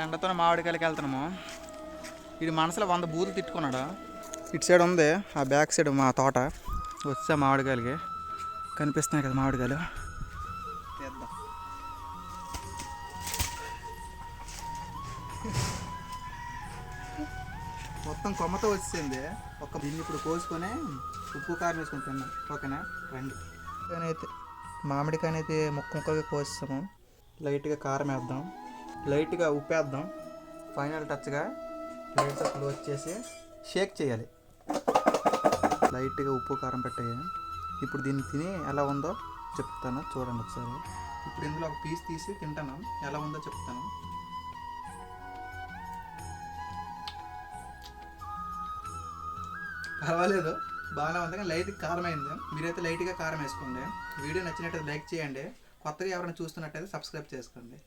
ఎండతో మామిడికాయలకి వెళ్తున్నాము. వీడి మనసులో 100 బూతులు తిట్టుకున్నాడు. ఇటు సైడ్ ఉంది ఆ బ్యాక్ సైడ్ మా తోట. వచ్చా మామిడికాయలకి కనిపిస్తున్నాయి కదా మామిడికాయలు. మొత్తం కొమ్మతో వచ్చింది. దీన్ని ఇప్పుడు కోసుకొని ఉప్పు కారం వేసుకొని తిన్నాం. ఓకేనా రండి. అయితే మామిడికాయనైతే ముక్కలుగా కోసాము. లైట్గా కారం వేద్దాం, లైట్గా ఉప్పు వేద్దాం. ఫైనల్ టచ్గా ప్లేట్స్ క్లోజ్ చేసి షేక్ చేయాలి. లైట్గా ఉప్పు కారం పెట్టాయి. ఇప్పుడు దీన్ని తిని ఎలా ఉందో చెప్తాను, చూడండి ఒకసారి. ఇప్పుడు ఇందులో ఒక పీస్ తీసి తింటాను, ఎలా ఉందో చెప్తాను. పర్వాలేదు, బాగానే ఉంది, కానీ లైట్గా కారం అయింది. మీరైతే లైట్గా కారం వేసుకోండి. వీడియో నచ్చినట్టయితే లైక్ చేయండి. కొత్తగా ఎవరైనా చూస్తున్నట్టయితే సబ్స్క్రైబ్ చేసుకోండి.